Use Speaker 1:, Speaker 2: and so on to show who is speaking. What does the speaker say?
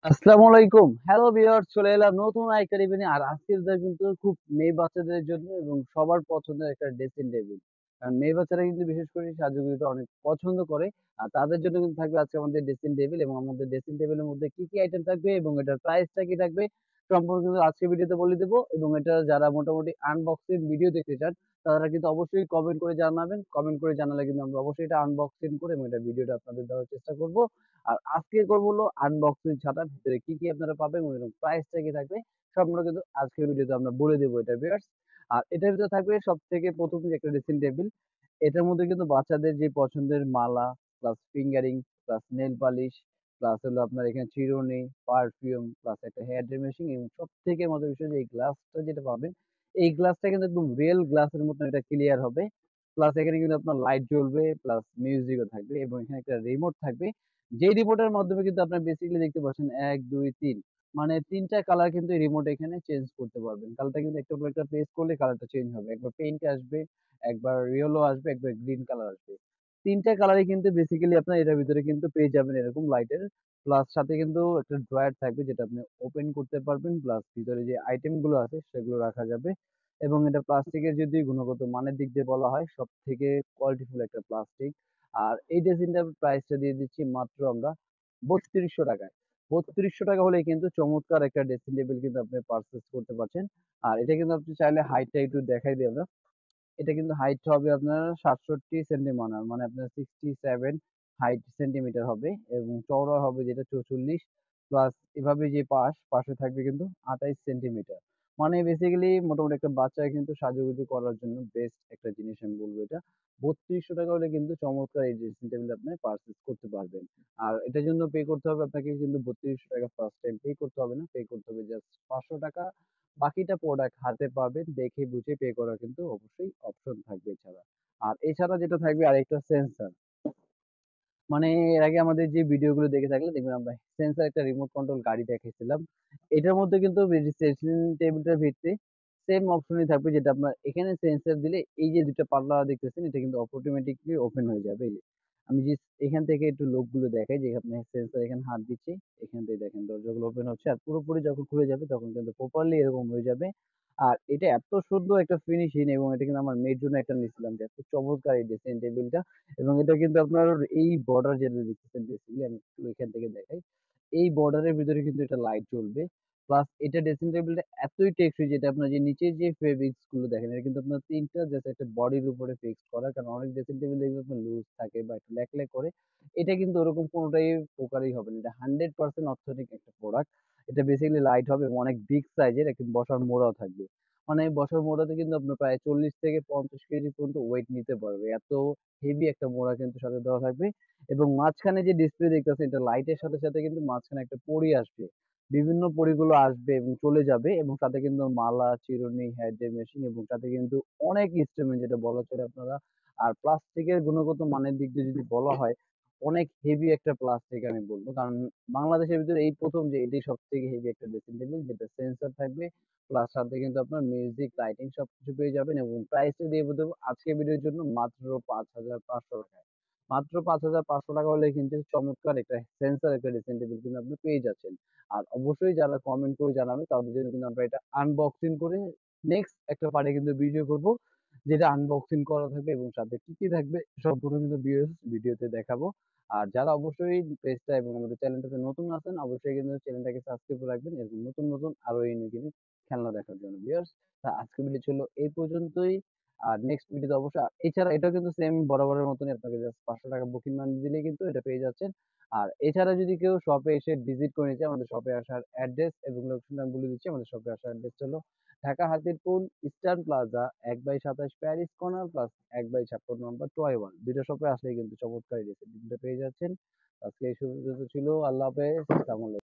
Speaker 1: আসসালামু আলাইকুম। Hello viewers, চলে এলাম নতুন আরেকটা রিভিউ নিয়ে। আর আজকের কিন্তু খুব মেয়ে বাচ্চাদের জন্য এবং সবার পছন্দের একটা ড্রেসিং টেবিল। কারণ মেয়ে বাচ্চারা কিন্তু বিশেষ করে সাজুগুজুটা অনেক পছন্দ করে। আর তাদের জন্য কিন্তু থাকবে আজকে আমাদের ড্রেসিং টেবিল এবং আমাদের ড্রেসিং টেবিলের মধ্যে কি আইটেম থাকবে এবং এটার প্রাইসটা কি থাকবে সম্পর্কে কিন্তু আজকের ভিডিওতে বলে দেব। এবং এটা যারা মোটামুটি আনবক্সিং ভিডিও দেখতে চান তারা কিন্তু অবশ্যই কমেন্ট করে জানাবেন। কমেন্ট করে জানালে কিন্তু আমরা অবশ্যই এটা আনবক্সিং করে এবং এটা ভিডিওটা আপনাদের দেওয়ার চেষ্টা করব। আর আজকে করব হলো আনবক্সিং ছাড়া ভিতরে কি আপনারা পাবেন এবং প্রাইসটা কি থাকবে সম্পূর্ণ কিন্তু আজকের ভিডিওতে আমরা বলে দেবো এটা ভিউয়ার্স। আর এটার ভিতরে থাকবে সবথেকে প্রথম যে একটা ড্রেসিং টেবিল। এটার মধ্যে কিন্তু বাচ্চাদের যে পছন্দের মালা plus fingering plus nail polish plus হলো আপনার এখানে চিরুনি, পারফিউম প্লাস একটা হেয়ার ড্রাই মেশিন এবং সবথেকে মজার বিষয় যে এই গ্লাসটা যেটা পাবেন, এই গ্লাসটা কিন্তু একদম রিয়েল গ্লাসের মতো এটা ক্লিয়ার হবে। প্লাস এখানে কিন্তু আপনার লাইট জ্বলবে প্লাস মিউজিকও থাকবে এবং এখানে একটা রিমোট থাকবে। যে রিমোটের মাধ্যমে কিন্তু আপনার বেসিক্যালি দেখতে পাচ্ছেন ১, ২, ৩ মানে ৩ টা কালার কিন্তু এই রিমোট এখানে চেঞ্জ করতে পারবেন। কালারটা কিন্তু একটার পর একটা প্রেস করলে কালারটা চেঞ্জ হবে। একবার পেইন্ট আসবে, একবার ইয়েলো আসবে, একবার গ্রিন কালার আসবে। ৩ টা কালারই কিন্তু বেসিক্যালি আপনার এটার ভিতরে কিন্তু পেয়ে যাবেন এরকম লাইটের। প্লাস সাথে কিন্তু একটা ড্রয়ার থাকবে যেটা আপনি ওপেন করতে পারবেন। প্লাস ভিতরে যে আইটেম গুলো আছে সেগুলো রাখা যাবে। এবং এটা প্লাস্টিকের যদি গুণগত মানের দিক দিয়ে বলা হয় সবথেকে কোয়ালিটিফুল একটা প্লাস্টিক। আর এই ড্রেসিংটার প্রাইসটা দিয়ে দিচ্ছি মাত্র আমরা ৳৩২০০ ৳৩২০০ হলেই কিন্তু চমৎকার একটা ড্রেসিং টেবিল কিন্তু আপনি পারচেজ করতে পারছেন। আর এটা কিন্তু আপনি চাইলে হাইটটা একটু দেখাই দিই আমরা। এটা কিন্তু হাইট হবে আপনার ৬৭ সেন্টিমিটার মানে আপনার 67 হাইট সেন্টিমিটার হবে এবং চওড়া হবে যেটা ৪৪ প্লাস এভাবে যে পাশে থাকবে কিন্তু ২৮ সেন্টিমিটার। মানে বেসিক্যালি মোটামুটি একটা বাচ্চা কিন্তু সাজুগুজু করার জন্য বেস্ট একটা জিনিস আমি বলব এটা। ৳৩২০০ হলে কিন্তু চমৎকার এই ড্রেসিং টেবিল আপনি পারচেজ করতে পারবেন। আর এটার জন্য পে করতে হবে আপনাকে কিন্তু ৳৩২০০ ফার্স্ট টাইম পে করতে হবে না। পে করতে হবে জাস্ট ৳৫০০। বাকিটা প্রোডাক্ট হাতে পাবেন, দেখে বুঝে পে করার কিন্তু অবশ্যই অপশন থাকবে এছাড়া। আর এছাড়া যেটা থাকবে আরেকটা সেন্সর। মানে এর আগে আমাদের যে ভিডিওগুলো দেখে থাকলে দেখবেন আমরা সেন্সর একটা রিমোট কন্ট্রোল গাড়ি দেখাইছিলাম। এটার মধ্যে কিন্তু ড্রেসিং টেবিলটার ভিতরে সেম অপশনই থাকবে যেটা আপনার এখানে সেন্সর দিলে এই যে ২ টা পাল্লা দেখতেছেন এটা কিন্তু অটোমেটিক্যালি ওপেন হয়ে যাবে। এই যে আমি জাস্ট এখান থেকে একটু লোকগুলো দেখাই যে আপনি সেন্সর এখানে হাত দিচ্ছি। এখান থেকে দেখেন দরজাগুলো ওপেন হচ্ছে। আর পুরোপুরি যখন খুলে যাবে তখন কিন্তু প্রপারলি এরকম হয়ে যাবে। আর এটা এত সুন্দর একটা ফিনিশিং এবং এটা কিন্তু আমার মেয়ের জন্য একটা নিছিলাম যে এত চমৎকার এই ড্রেসিং টেবিলটা। এবং এটা কিন্তু আপনার এই বর্ডার যেটা দেখতেছেন বেসিক্যালি আমি একটু এখান থেকে দেখাই। এই বর্ডারের ভিতরে কিন্তু এটা লাইট জ্বলবে। প্লাস এটা ড্রেসিং টেবিলটা এতই টেকসই যেটা আপনার যে নিচের যে ফেব্রিক্স গুলো দেখেন এটা কিন্তু আপনার ৩ টা জাস্ট একটা বডির উপরে ফিক্সড করা। কারণ অনেক ড্রেসিং টেবিল দেখবেন আপনার লুজ থাকে বা একটু ল্যাকল্যাক করে। এটা কিন্তু ওরকম কোনটাই প্রকারই হবে না। এটা 100% অথেন্টিক একটা প্রোডাক্ট। এটা বেসিক্যালি লাইট হবে এবং অনেক বিগ সাইজের একটা বসার মোড়াও থাকবে। মানে বসার মোড়াতে কিন্তু আপনার প্রায় ৪০ থেকে ৫০ কেজি পর্যন্ত ওয়েট নিতে পারবে। এত হেভি একটা মোড়া কিন্তু সাথে দেওয়া থাকবে এবং মাঝখানে যে ডিসপ্লে দেখতেছেন এটা লাইটের সাথে কিন্তু মাঝখানে একটা পড়ি আসবে। বিভিন্ন পড়িগুলো আসবে এবং চলে যাবে এবং সাথে কিন্তু মালা, চিরুনি, হেয়ার ড্রাই মেশিন এবং সাথে কিন্তু অনেক ইন্সট্রুমেন্ট যেটা বলা চলে আপনারা। আর প্লাস্টিকের গুণগত মানের দিক দিয়ে যদি বলা হয়, অনেক হেভি একটা প্লাস্টিক আমি বলব। কারণ বাংলাদেশের ভিতরে এই ১ম যে এটাই সবথেকে হেভি একটা ড্রেসিং টেবিল যেটা সেন্সর থাকবে। প্লাস সাথে কিন্তু আপনার মিউজিক, লাইটিং সবকিছু পেয়ে যাবেন এবং প্রাইসটা দিয়ে দেব আজকের ভিডিওর জন্য মাত্র ৳৫,৫০০ মাত্র ৳৫,৫০০ হলে কিন্তু চমৎকার একটা সেন্সর একটা ড্রেসিং টেবিল কিন্তু আপনি পেয়ে যাচ্ছেন। আর অবশ্যই যারা কমেন্ট করে জানাবে তাদের জন্য কিন্তু আমরা এটা আনবক্সিং করে নেক্সট একটা পার্টে কিন্তু ভিডিও করব। যেটা আনবক্সিং করা থাকবে এবং সাথে কি থাকবে সম্পূর্ণ কিন্তু ভিডিওতে দেখাবো। আর যারা অবশ্যই পেজটা এবং আমাদের চ্যানেলটাতে নতুন আছেন অবশ্যই কিন্তু চ্যানেলটাকে সাবস্ক্রাইব করে রাখবেন এরকম নতুন আরো ইউনিক খেলনা দেখার জন্য। ভিউয়ার্স আজকের ভিডিও ছিল এই পর্যন্তই। আর নেক্সট ভিডিওতে অবশ্যই এছাড়া এটাও কিন্তু সেম বরাবরের মতনই আপনাকে জাস্ট ৳৫০০ বুকিং মানি দিলেই কিন্তু এটা পেয়ে যাচ্ছেন। আর এছাড়া যদি কেউ শপে এসে ভিজিট করে নিতে চায় আমাদের শপে আসার অ্যাড্রেস এবং লোকেশনটা আমি বলে দিচ্ছি। আমাদের শপে আসার অ্যাড্রেস হলো ঢাকা হাতিরপুল ইস্টার্ন প্লাজা ১/২৭ প্যারিস কর্নার প্লাস ১/৫৬ নম্বর টয় ওয়ান। ২ টা শপে আসলেই কিন্তু চমৎকার এই রেসিপিটা পেয়ে যাচ্ছেন। আজকে এই সুযোগ ছিল। আল্লাহ হাফেজ। আসসালামু আলাইকুম।